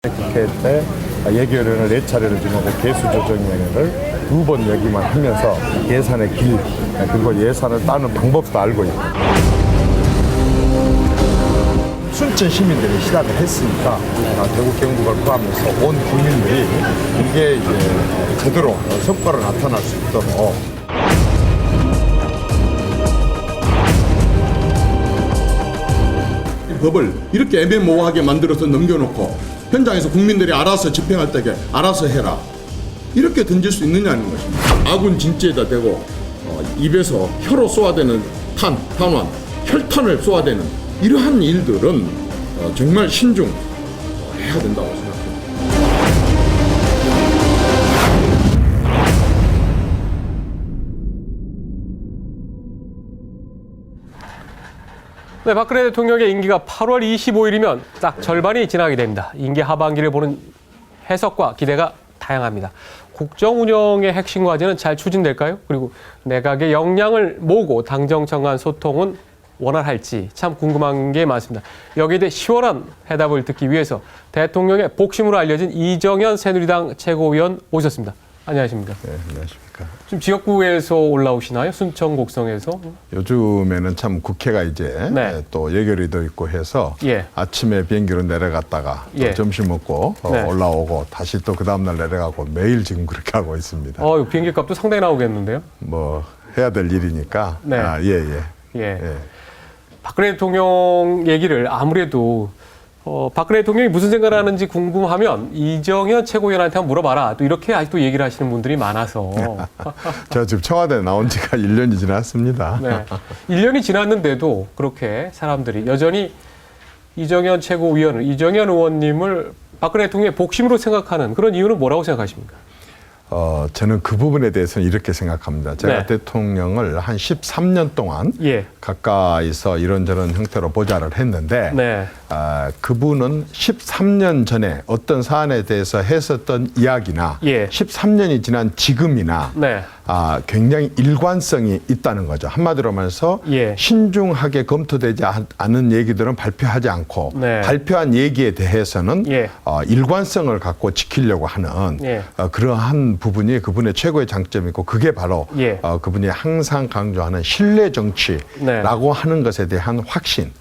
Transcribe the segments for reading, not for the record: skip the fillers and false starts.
국회 때 예결위원을 4차례를 지내고 개수조정위원회를 2번 여기만 하면서 예산의 길 그리고 예산을 따는 방법도 알고 있고 순천 시민들이 시작을 했으니까 대구 경북을 포함해서 온 국민들이 이게 이제 제대로 성과로 나타날 수 있도록 법을 이렇게 애매모호하게 만들어서 넘겨놓고 현장에서 국민들이 알아서 집행할 때 알아서 해라 이렇게 던질 수 있느냐는 것입니다. 아군 진지에다 대고 입에서 혀로 쏘아대는 탄환, 혈탄을 쏘아대는 이러한 일들은 정말 신중해야 된다고 생각합니다. 네, 박근혜 대통령의 임기가 8월 25일이면 딱 절반이 지나게 됩니다. 임기 하반기를 보는 해석과 기대가 다양합니다. 국정 운영의 핵심 과제는 잘 추진될까요? 그리고 내각의 역량을 모으고 당정청 간 소통은 원활할지 참 궁금한 게 많습니다. 여기에 대해 시원한 해답을 듣기 위해서 대통령의 복심으로 알려진 이정현 새누리당 최고위원 오셨습니다. 안녕하십니까? 네, 안녕하십니까? 지금 지역구에서 올라오시나요? 순천 곡성에서? 요즘에는 참 국회가 이제 네. 또 예결위도 있고 해서 아침에 비행기로 내려갔다가 또 점심 먹고 올라오고 다시 또 그 다음날 내려가고 매일 지금 그렇게 하고 있습니다. 비행기 값도 상당히 나오겠는데요? 뭐 해야 될 일이니까. 네. 예. 박근혜 대통령 얘기를 아무래도 박근혜 대통령이 무슨 생각을 하는지 궁금하면 이정현 최고위원한테 한번 물어봐라. 또 이렇게 아직도 얘기를 하시는 분들이 많아서. 저 지금 청와대에 나온 지가 1년이 지났습니다. 네. 1년이 지났는데도 그렇게 사람들이 여전히 이정현 최고위원을, 이정현 의원님을 박근혜 대통령의 복심으로 생각하는 그런 이유는 뭐라고 생각하십니까? 저는 그 부분에 대해서는 이렇게 생각합니다. 제가 대통령을 한 13년 동안 가까이서 이런저런 형태로 보좌를 했는데 그분은 13년 전에 어떤 사안에 대해서 했었던 이야기나 13년이 지난 지금이나 굉장히 일관성이 있다는 거죠. 한마디로 말해서 신중하게 검토되지 않은 얘기들은 발표하지 않고 발표한 얘기에 대해서는 일관성을 갖고 지키려고 하는 그러한 부분이 그분의 최고의 장점이고 그게 바로 그분이 항상 강조하는 신뢰 정치라고 하는 것에 대한 확신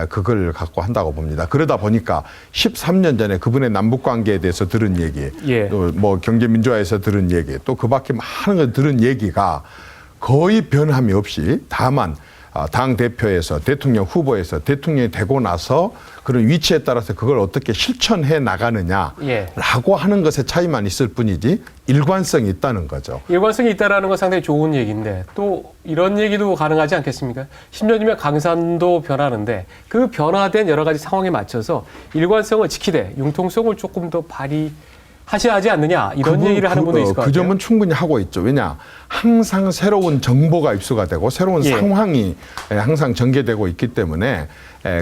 그걸 갖고 한다고 봅니다. 그러다 보니까 13년 전에 그분의 남북관계에 대해서 들은 얘기, 또 뭐 경제민주화에서 들은 얘기, 또 그 밖에 많은 걸 들은 얘기가 거의 변함이 없이 다만 당 대표에서 대통령 후보에서 대통령이 되고 나서 그런 위치에 따라서 그걸 어떻게 실천해 나가느냐라고 하는 것의 차이만 있을 뿐이지 일관성이 있다는 거죠. 일관성이 있다는 건 상당히 좋은 얘기인데 또 이런 얘기도 가능하지 않겠습니까? 10년이면 강산도 변하는데 그 변화된 여러 가지 상황에 맞춰서 일관성을 지키되 융통성을 조금 더 발휘하셔야 하지 않느냐 이런 얘기를 하는 분도 있을 것 같아요. 그 점은 충분히 하고 있죠. 왜냐? 항상 새로운 정보가 입수가 되고 새로운 상황이 항상 전개되고 있기 때문에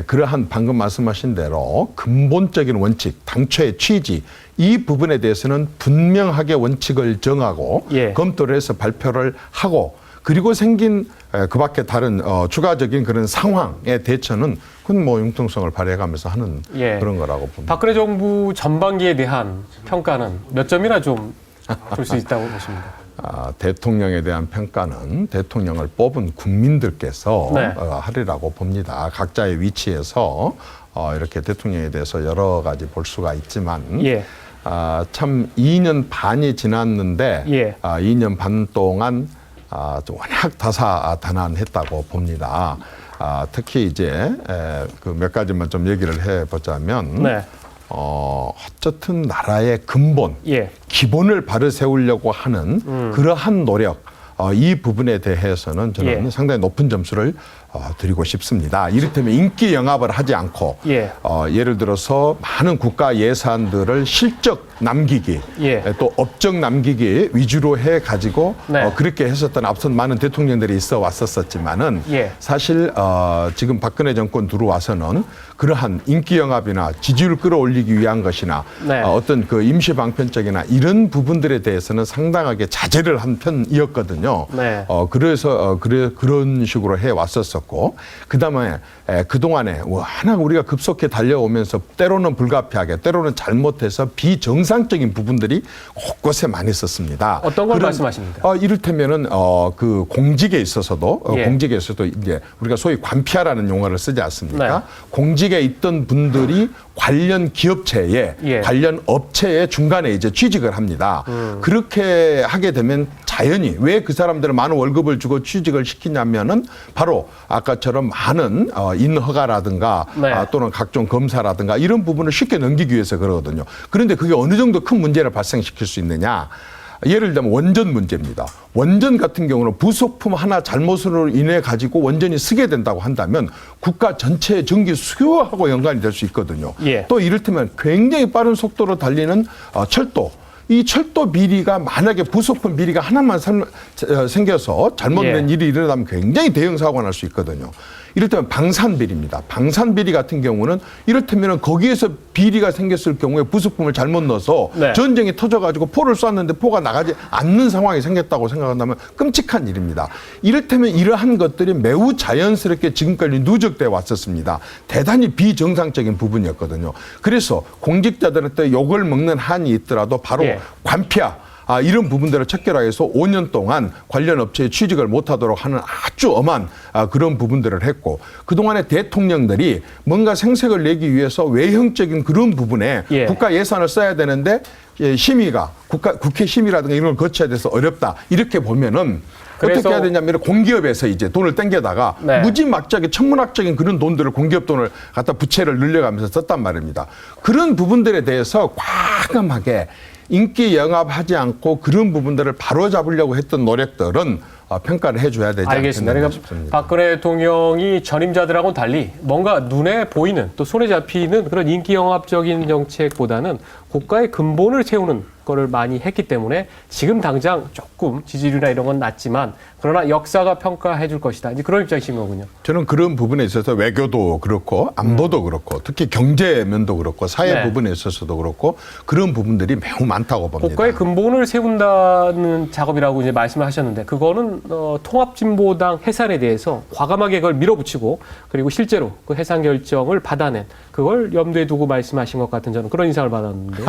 그러한 방금 말씀하신 대로 근본적인 원칙, 당초의 취지 이 부분에 대해서는 분명하게 원칙을 정하고 검토를 해서 발표를 하고 그리고 생긴 그 밖에 다른 추가적인 그런 상황의 대처는 그건 뭐 융통성을 발휘해가면서 하는 그런 거라고 봅니다. 박근혜 정부 전반기에 대한 평가는 몇 점이나 좀 줄 수 있다고 보십니까? 대통령에 대한 평가는 대통령을 뽑은 국민들께서 하리라고 봅니다. 각자의 위치에서 이렇게 대통령에 대해서 여러 가지 볼 수가 있지만 참 2년 반이 지났는데 2년 반 동안 워낙 다사다난했다고 봅니다. 특히 이제 그 몇 가지만 좀 얘기를 해보자면 어쨌든 나라의 근본, 기본을 바로 세우려고 하는 그러한 노력, 이 부분에 대해서는 저는 상당히 높은 점수를 드리고 싶습니다. 이를테면 인기 영합을 하지 않고 예를 들어서 많은 국가 예산들을 실적 남기기 또 업적 남기기 위주로 해가지고 그렇게 했었던 앞선 많은 대통령들이 있어 왔었지만은 사실 지금 박근혜 정권 들어와서는 그러한 인기 영합이나 지지율 끌어올리기 위한 것이나 어떤 그 임시 방편적이나 이런 부분들에 대해서는 상당하게 자제를 한 편이었거든요. 그래서 그런 식으로 해 왔었고 있었고, 그다음에 그동안에 하나 우리가 급속히 달려오면서 때로는 불가피하게, 때로는 잘못해서 비정상적인 부분들이 곳곳에 많이 있었습니다. 어떤 걸 말씀하십니까? 이를테면은 그 공직에 있어서도 예. 공직에 있어서도 이제 우리가 소위 관피아라는 용어를 쓰지 않습니까? 네. 공직에 있던 분들이 관련 기업체에 예. 관련 업체의 중간에 이제 취직을 합니다. 그렇게 하게 되면 자연히 왜 그 사람들은 많은 월급을 주고 취직을 시키냐면은 바로 아까처럼 많은 인허가라든가 네. 또는 각종 검사라든가 이런 부분을 쉽게 넘기기 위해서 그러거든요. 그런데 그게 어느 정도 큰 문제를 발생시킬 수 있느냐? 예를 들면 원전 문제입니다. 원전 같은 경우는 부속품 하나 잘못으로 인해 가지고 원전이 쓰게 된다고 한다면 국가 전체의 전기 수요하고 연관이 될 수 있거든요. 예. 또 이를테면 굉장히 빠른 속도로 달리는 철도. 이 철도 비리가 만약에 부속품 비리가 하나만 생겨서 잘못된 예. 일이 일어나면 굉장히 대형 사고가 날 수 있거든요. 이를테면 방산 비리입니다. 방산 비리 같은 경우는 이를테면 거기에서 비리가 생겼을 경우에 부속품을 잘못 넣어서 네. 전쟁이 터져가지고 포를 쐈는데 포가 나가지 않는 상황이 생겼다고 생각한다면 끔찍한 일입니다. 이를테면 이러한 것들이 매우 자연스럽게 지금까지 누적돼 왔었습니다. 대단히 비정상적인 부분이었거든요. 그래서 공직자들한테 욕을 먹는 한이 있더라도 바로 예. 관피아 이런 부분들을 척결하여서 5년 동안 관련 업체에 취직을 못하도록 하는 아주 엄한 그런 부분들을 했고, 그동안에 대통령들이 뭔가 생색을 내기 위해서 외형적인 그런 부분에 예. 국가 예산을 써야 되는데 심의가 국회 심의라든가 이런 걸 거쳐야 돼서 어렵다. 이렇게 보면은 어떻게 해야 되냐면 공기업에서 이제 돈을 땡겨다가 네. 무지막지하게 천문학적인 그런 돈들을 공기업 돈을 갖다 부채를 늘려가면서 썼단 말입니다. 그런 부분들에 대해서 과감하게 인기 영합하지 않고 그런 부분들을 바로잡으려고 했던 노력들은 평가를 해줘야 되지 알겠습니다. 않겠나 그러니까 싶습니다. 박근혜 대통령이 전임자들하고는 달리 뭔가 눈에 보이는 또 손에 잡히는 그런 인기 영합적인 정책보다는 국가의 근본을 세우는 거를 많이 했기 때문에 지금 당장 조금 지지율이나 이런 건 낮지만 그러나 역사가 평가해 줄 것이다. 이제 그런 입장이신 거군요. 저는 그런 부분에 있어서 외교도 그렇고 안보도 그렇고 특히 경제 면도 그렇고 사회 네. 부분에 있어서도 그렇고 그런 부분들이 매우 많다고 봅니다. 국가의 근본을 세운다는 작업이라고 이제 말씀을 하셨는데 그거는 통합진보당 해산에 대해서 과감하게 그걸 밀어붙이고 그리고 실제로 그 해산 결정을 받아낸 그걸 염두에 두고 말씀하신 것 같은 저는 그런 인상을 받았는데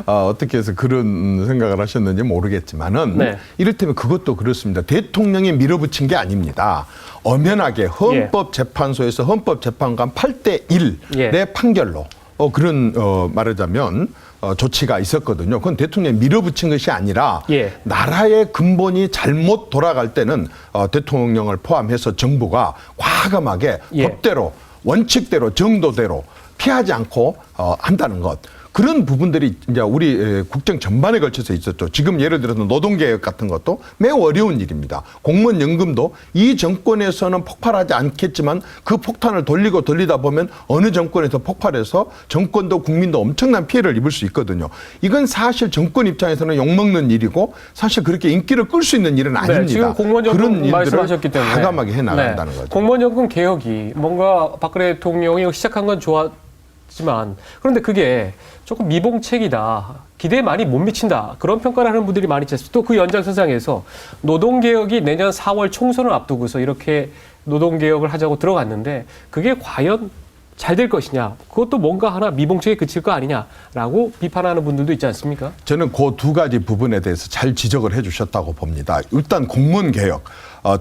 어떻게 해서 그런 생각을 하셨는지 모르겠지만은 네. 이를테면 그것도 그렇습니다. 대통령이 밀어붙인 게 아닙니다. 엄연하게 헌법재판소에서 헌법재판관 8대1의 예. 판결로 그런 말하자면 조치가 있었거든요. 그건 대통령이 밀어붙인 것이 아니라 예. 나라의 근본이 잘못 돌아갈 때는 대통령을 포함해서 정부가 과감하게 예. 법대로 원칙대로 정도대로 피하지 않고 한다는 것. 그런 부분들이 이제 우리 국정 전반에 걸쳐서 있었죠. 지금 예를 들어서 노동개혁 같은 것도 매우 어려운 일입니다. 공무원 연금도 이 정권에서는 폭발하지 않겠지만 그 폭탄을 돌리다 보면 어느 정권에서 폭발해서 정권도 국민도 엄청난 피해를 입을 수 있거든요. 이건 사실 정권 입장에서는 욕먹는 일이고 사실 그렇게 인기를 끌 수 있는 일은 아닙니다. 지금 공무원연금 말씀하셨기 때문에 과감하게 해나간다는 거죠. 공무원연금 개혁이 뭔가 박근혜 대통령이 시작한 건 좋았지만 그런데 그게 조금 미봉책이다. 기대에 많이 못 미친다. 그런 평가를 하는 분들이 많이 있었어요. 또 그 연장선상에서 노동개혁이 내년 4월 총선을 앞두고서 이렇게 노동개혁을 하자고 들어갔는데 그게 과연 잘 될 것이냐. 그것도 뭔가 하나 미봉책에 그칠 거 아니냐라고 비판하는 분들도 있지 않습니까? 저는 그 두 가지 부분에 대해서 잘 지적을 해 주셨다고 봅니다. 일단 공무원 개혁.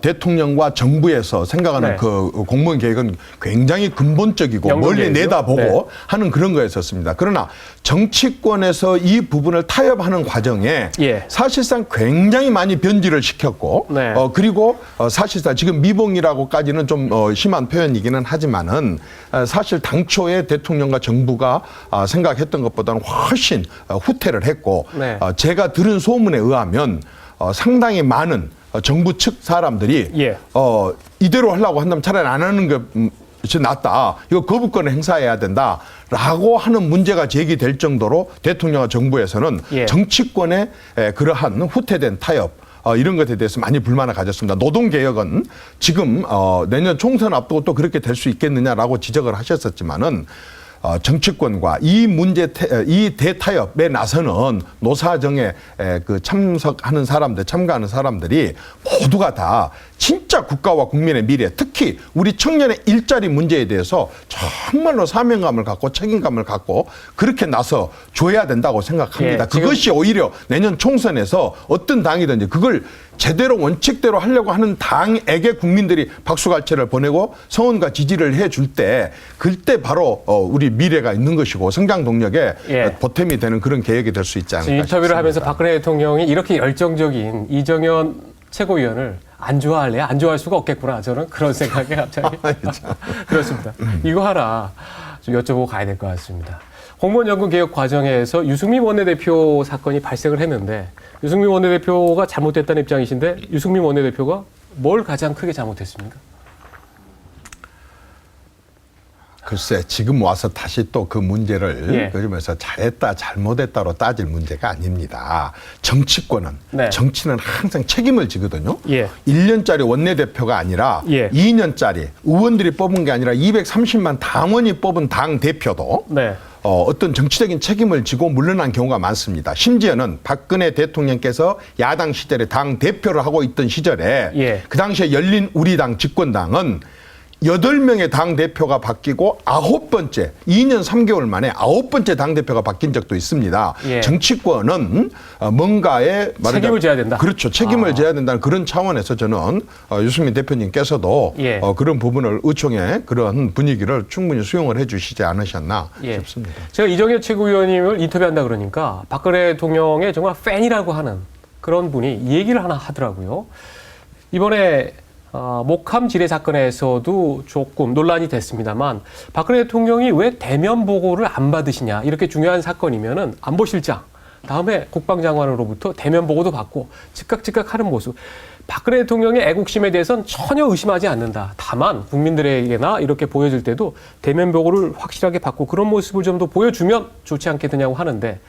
대통령과 정부에서 생각하는 네. 그 공무원 개혁은 굉장히 근본적이고 멀리 계획이요? 내다보고 네. 하는 그런 거였었습니다. 그러나 정치권에서 이 부분을 타협하는 과정에 예. 사실상 굉장히 많이 변질을 시켰고 네. 그리고 사실상 지금 미봉이라고까지는 좀 심한 표현이기는 하지만은 사실 당초에 대통령과 정부가 생각했던 것보다는 훨씬 후퇴를 했고 네. 제가 들은 소문에 의하면 상당히 많은 정부 측 사람들이 예. 이대로 하려고 한다면 차라리 안 하는 게 낫다. 이거 거부권을 행사해야 된다라고 하는 문제가 제기될 정도로 대통령과 정부에서는 예. 정치권의 그러한 후퇴된 타협 이런 것에 대해서 많이 불만을 가졌습니다. 노동개혁은 지금 내년 총선 앞두고 또 그렇게 될 수 있겠느냐라고 지적을 하셨었지만은 정치권과 이 대타협에 나서는 노사정에 그 참가하는 사람들이 모두가 다 진짜 국가와 국민의 미래, 특히 우리 청년의 일자리 문제에 대해서 정말로 사명감을 갖고 책임감을 갖고 그렇게 나서 줘야 된다고 생각합니다. 예, 그것이 오히려 내년 총선에서 어떤 당이든지 그걸 제대로 원칙대로 하려고 하는 당에게 국민들이 박수갈채를 보내고 성원과 지지를 해줄 때 그때 바로 우리 미래가 있는 것이고 성장 동력에 예. 보탬이 되는 그런 계획이 될 수 있지 않을까 인터뷰를 싶습니다. 하면서 박근혜 대통령이 이렇게 열정적인 이정현 최고위원을 안 좋아할래? 안 좋아할 수가 없겠구나. 저는 그런 생각에 갑자기 그렇습니다. 이거 하나 좀 여쭤보고 가야 될 것 같습니다. 공무원 연금 개혁 과정에서 유승민 원내대표 사건이 발생을 했는데 유승민 원내대표가 잘못됐다는 입장이신데 유승민 원내대표가 뭘 가장 크게 잘못했습니까? 글쎄 지금 와서 다시 또 그 문제를 예. 그러면서 잘했다 잘못했다로 따질 문제가 아닙니다. 정치권은 네. 정치는 항상 책임을 지거든요. 예. 1년짜리 원내대표가 아니라 예. 2년짜리 의원들이 뽑은 게 아니라 230만 당원이 뽑은 당 대표도 네. 어떤 정치적인 책임을 지고 물러난 경우가 많습니다. 심지어는 박근혜 대통령께서 야당 시절에 당 대표를 하고 있던 시절에 예. 그 당시에 열린 우리당 집권당은 8명의 당대표가 바뀌고 9번째, 2년 3개월 만에 9번째 당대표가 바뀐 적도 있습니다. 예. 정치권은 뭔가에 책임을 져야 된다. 그렇죠. 책임을 져야 된다는 그런 차원에서 저는 유승민 대표님께서도 예. 그런 부분을 의총의 그런 분위기를 충분히 수용을 해 주시지 않으셨나 예. 싶습니다. 제가 이정현 최고위원님을 인터뷰한다 그러니까 박근혜 대통령의 정말 팬이라고 하는 그런 분이 이 얘기를 하나 하더라고요. 이번에 목함 지뢰 사건에서도 조금 논란이 됐습니다만 박근혜 대통령이 왜 대면 보고를 안 받으시냐 이렇게 중요한 사건이면은 안보실장 다음에 국방장관으로부터 대면 보고도 받고 즉각 하는 모습. 박근혜 대통령의 애국심에 대해서는 전혀 의심하지 않는다. 다만 국민들에게나 이렇게 보여줄 때도 대면 보고를 확실하게 받고 그런 모습을 좀 더 보여주면 좋지 않겠느냐고 하는데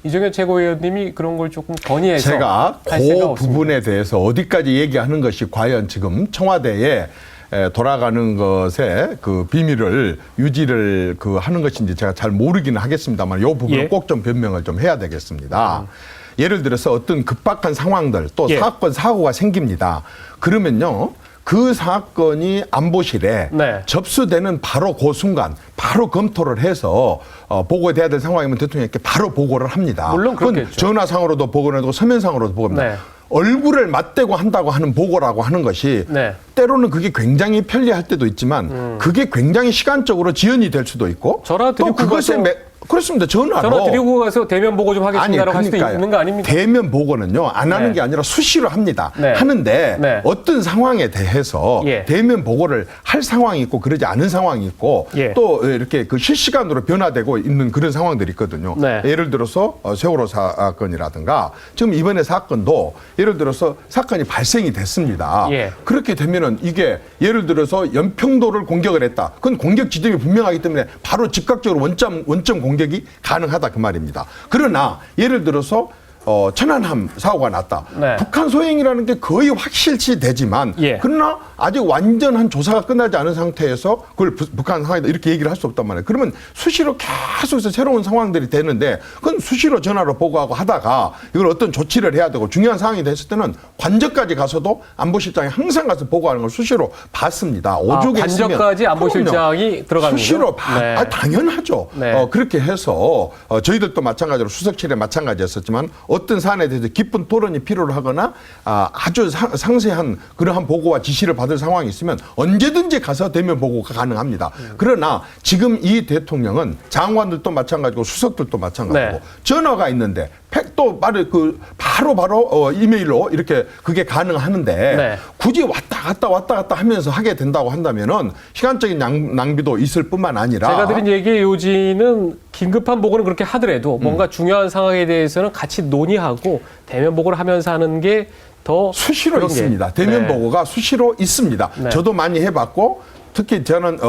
이정현 최고위원님이 그런 걸 조금 건의해서 제가 할 생각 그 없습니다. 부분에 대해서 어디까지 얘기하는 것이 과연 지금 청와대에 돌아가는 것에 그 비밀을 유지를 하는 것인지 제가 잘 모르기는 하겠습니다만 이 부분은 예. 꼭 좀 변명을 좀 해야 되겠습니다. 예를 들어서 어떤 급박한 상황들 또 예. 사건 사고가 생깁니다. 그러면요. 그 사건이 안보실에 네. 접수되는 바로 그 순간 바로 검토를 해서 보고돼야 될 상황이면 대통령께 바로 보고를 합니다. 물론 그건 그렇겠죠. 전화상으로도 보고를 하고 서면상으로도 보고합니다. 네. 얼굴을 맞대고 한다고 하는 보고라고 하는 것이 네. 때로는 그게 굉장히 편리할 때도 있지만 그게 굉장히 시간적으로 지연이 될 수도 있고 전화 또 드리고 그것에 그렇습니다. 전화 드리고 가서 대면 보고 좀 하겠습니다라고 할 수도 있는 거 아닙니까? 대면 보고는요 안 하는 네. 게 아니라 수시로 합니다. 네. 하는데 네. 어떤 상황에 대해서 예. 대면 보고를 할 상황이 있고 그러지 않은 상황이 있고 예. 또 이렇게 그 실시간으로 변화되고 있는 그런 상황들이 있거든요. 네. 예를 들어서 세월호 사건이라든가 지금 이번에 사건도 예를 들어서 사건이 발생이 됐습니다. 예. 그렇게 되면은 이게 예를 들어서 연평도를 공격을 했다. 그건 공격 지점이 분명하기 때문에 바로 즉각적으로 원점 공격이 가능하다 그 말입니다. 그러나 예를 들어서 천안함 사고가 났다. 네. 북한 소행이라는 게 거의 확실시 되지만 예. 그러나 아직 완전한 조사가 끝나지 않은 상태에서 그걸 북한 상황이다 이렇게 얘기를 할 수 없단 말이에요. 그러면 수시로 계속해서 새로운 상황들이 되는데 그건 수시로 전화로 보고하고 하다가 이걸 어떤 조치를 해야 되고 중요한 상황이 됐을 때는 관저까지 가서도 안보실장이 항상 가서 보고하는 걸 수시로 봤습니다. 오죽 했으면 관저까지 안보실장이 들어가는 수시로 거죠? 네. 당연하죠. 네. 그렇게 해서 저희들도 마찬가지로 수석실에 마찬가지였었지만 어떤 사안에 대해서 깊은 토론이 필요로 하거나 아주 상세한 그러한 보고와 지시를 받을 상황이 있으면 언제든지 가서 대면 보고가 가능합니다. 그러나 지금 이 대통령은 장관들도 마찬가지고 수석들도 마찬가지고 네. 전화가 있는데 또 바로 이메일로 이렇게 그게 가능하는데 네. 굳이 왔다 갔다 하면서 하게 된다고 한다면은 시간적인 낭비도 있을 뿐만 아니라 제가 드린 얘기의 요지는 긴급한 보고는 그렇게 하더라도 뭔가 중요한 상황에 대해서는 같이 논의하고 대면 보고를 하면서 하는 게 더 수시로 그런 게. 있습니다. 대면 네. 보고가 수시로 있습니다. 네. 저도 많이 해봤고 특히 저는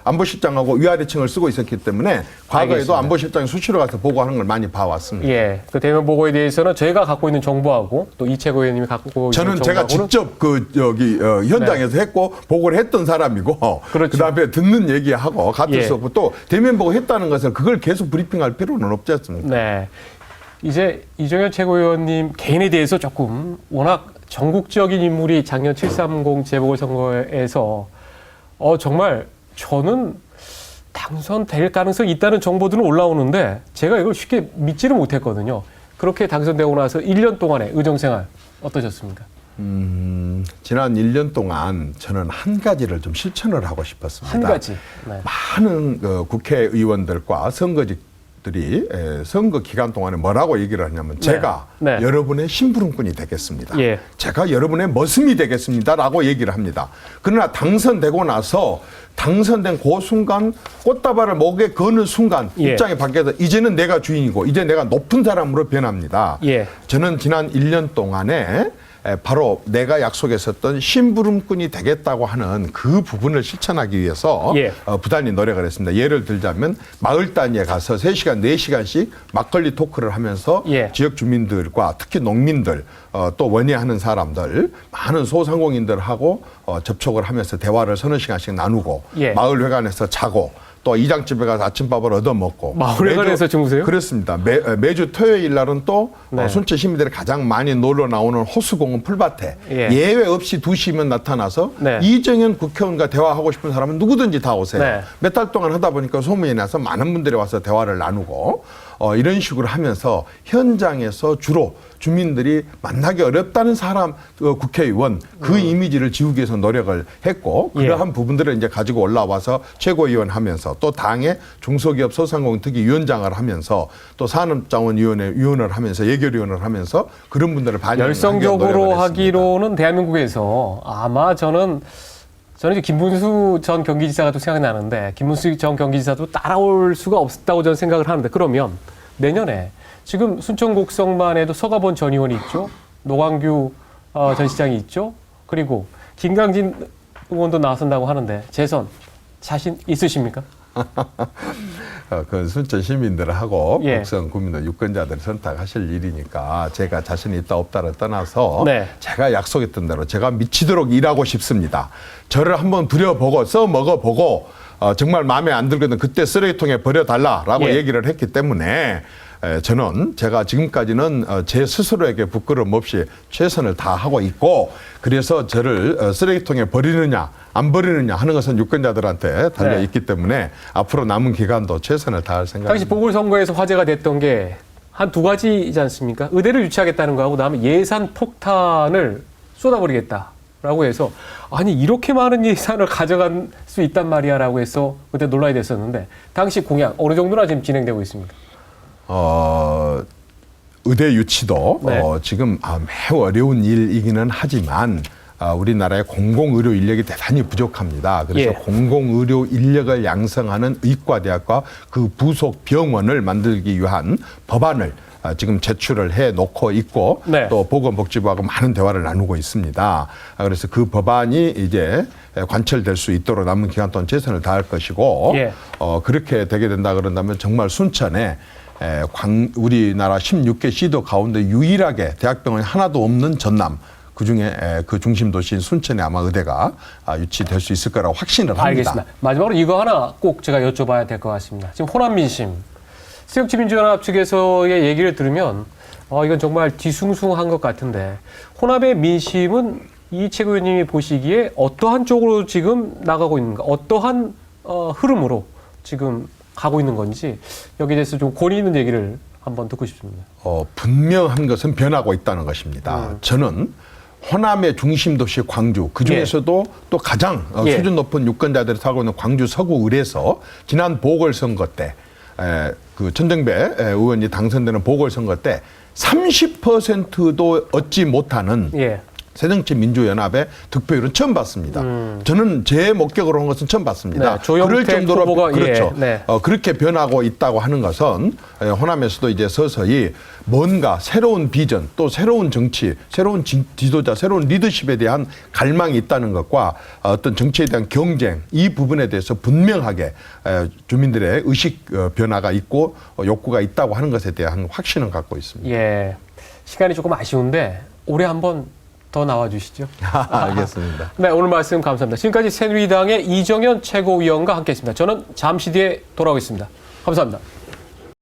안보실장하고 위아래층을 쓰고 있었기 때문에 과거에도 알겠습니다. 안보실장이 수시로 가서 보고하는 걸 많이 봐왔습니다. 예, 그 대면 보고에 대해서는 저희가 갖고 있는 정보하고 또 이채고 의원님이 갖고 있는 저는 제가 정보하고는 직접 현장에서 했고 보고를 했던 사람이고 그렇죠. 그다음에 듣는 얘기하고 같을 예. 수 없고 또 대면 보고 했다는 것을 그걸 계속 브리핑할 필요는 없지 않습니까? 네. 이제 이정현 최고위원님 개인에 대해서 조금 워낙 전국적인 인물이 작년 730 재보궐선거에서 정말 저는 당선될 가능성이 있다는 정보들은 올라오는데 제가 이걸 쉽게 믿지를 못했거든요. 그렇게 당선되고 나서 1년 동안의 의정생활 어떠셨습니까? 지난 1년 동안 저는 한 가지를 좀 실천을 하고 싶었습니다. 한 가지. 네. 많은 국회의원들과 선거직들이 선거 기간 동안에 뭐라고 얘기를 하냐면 제가 여러분의 심부름꾼이 되겠습니다. 예. 제가 여러분의 머슴이 되겠습니다라고 얘기를 합니다. 그러나 당선되고 나서 당선된 그 순간 꽃다발을 목에 거는 순간 입장이 바뀌어서 이제는 내가 주인이고 이제 내가 높은 사람으로 변합니다. 저는 지난 1년 동안에 바로 내가 약속했었던 심부름꾼이 되겠다고 하는 그 부분을 실천하기 위해서 부단히 노력을 했습니다. 예를 들자면 마을 단위에 가서 3시간, 4시간씩 막걸리 토크를 하면서 지역 주민들과 특히 농민들 또 원예하는 사람들 많은 소상공인들하고 접촉을 하면서 대화를 서너 시간씩 나누고 마을 회관에서 자고 또 이장집에 가서 아침밥을 얻어먹고 마을회관에서 주무세요? 그렇습니다. 매주 토요일 날은 또 순천 시민들이 가장 많이 놀러 나오는 호수공원 풀밭에 예외 없이 2시면 나타나서 이정현 국회의원과 대화하고 싶은 사람은 누구든지 다 오세요. 몇 달 동안 하다 보니까 소문이 나서 많은 분들이 와서 대화를 나누고 이런 식으로 하면서 현장에서 주로 주민들이 만나기 어렵다는 사람 국회의원 그 이미지를 지우기 위해서 노력을 했고 그러한 부분들을 이제 가지고 올라와서 최고위원 하면서 또 당의 중소기업 소상공인 특위 위원장을 하면서 또 산업자원위원회 위원을 하면서 예결위원을 하면서 그런 분들을 반영하기 열성적으로 하기로는 대한민국에서 아마 저는 이제 김문수 전 경기지사가 또 생각이 나는데 김문수 전 경기지사도 따라올 수가 없다고 저는 생각을 하는데 그러면 내년에 지금 순천 곡성만 해도 서가본 전 의원이 있죠. 노광규 전 시장이 있죠. 그리고 김강진 의원도 나선다고 하는데 재선 자신 있으십니까? 그 순천 시민들하고 곡성 구민들 유권자들이 선택하실 일이니까 제가 자신이 있다 없다를 떠나서 제가 약속했던 대로 제가 미치도록 일하고 싶습니다. 저를 한번 부려보고 써먹어보고 정말 마음에 안 들거든 그때 쓰레기통에 버려달라라고 얘기를 했기 때문에 저는 제가 지금까지는 제 스스로에게 부끄러움 없이 최선을 다하고 있고 그래서 저를 쓰레기통에 버리느냐 안 버리느냐 하는 것은 유권자들한테 달려있기 때문에 앞으로 남은 기간도 최선을 다할 생각입니다. 당시 보궐선거에서 화제가 됐던 게 한 두 가지이지 않습니까? 의대를 유치하겠다는 거하고 그다음에 예산 폭탄을 쏟아버리겠다라고 해서 아니 이렇게 많은 예산을 가져갈 수 있단 말이야라고 해서 그때 논란이 됐었는데 당시 공약 어느 정도나 지금 진행되고 있습니까? 의대 유치도 지금 매우 어려운 일이기는 하지만 우리나라의 공공의료 인력이 대단히 부족합니다. 그래서 공공의료 인력을 양성하는 의과대학과 그 부속 병원을 만들기 위한 법안을 지금 제출을 해놓고 있고 또 보건복지부하고 많은 대화를 나누고 있습니다. 그래서 그 법안이 이제 관철될 수 있도록 남은 기간 동안 최선을 다할 것이고 그렇게 되게 된다 그런다면 정말 순천에 우리나라 16개 시도 가운데 유일하게 대학병원이 하나도 없는 전남 그중에 그 중심 도시인 순천에 아마 의대가 유치될 수 있을 거라고 확신을 합니다. 알겠습니다. 마지막으로 이거 하나 꼭 제가 여쭤봐야 될 것 같습니다. 지금 호남 민심 새정치민주연합 측에서의 얘기를 들으면 이건 정말 뒤숭숭한 것 같은데 호남의 민심은 이 최고위원님이 보시기에 어떠한 쪽으로 지금 나가고 있는가 어떠한 흐름으로 지금 가고 있는 건지 여기에 대해서 좀 권위 있는 얘기를 한번 듣고 싶습니다. 분명한 것은 변하고 있다는 것입니다. 저는 호남의 중심 도시 광주 그중에서도 또 가장 수준 높은 유권자들이 살고 있는 광주 서구 을에서 지난 보궐선거 때 그 천정배 의원이 당선되는 보궐선거 때 30%도 얻지 못하는 새정치민주연합의 득표율은 처음 봤습니다. 저는 제 목격으로 한 것은 처음 봤습니다. 그럴 정도로 후보가, 그렇죠. 그렇게 변하고 있다고 하는 것은 호남에서도 이제 서서히 뭔가 새로운 비전 또 새로운 정치, 새로운 지도자, 새로운 리더십에 대한 갈망이 있다는 것과 어떤 정치에 대한 경쟁 이 부분에 대해서 분명하게 주민들의 의식 변화가 있고 욕구가 있다고 하는 것에 대한 확신을 갖고 있습니다. 시간이 조금 아쉬운데 올해 한번 더 나와주시죠. 알겠습니다. 네, 오늘 말씀 감사합니다. 지금까지 새누리당의 이정현 최고위원과 함께했습니다. 저는 잠시 뒤에 돌아오겠습니다. 감사합니다.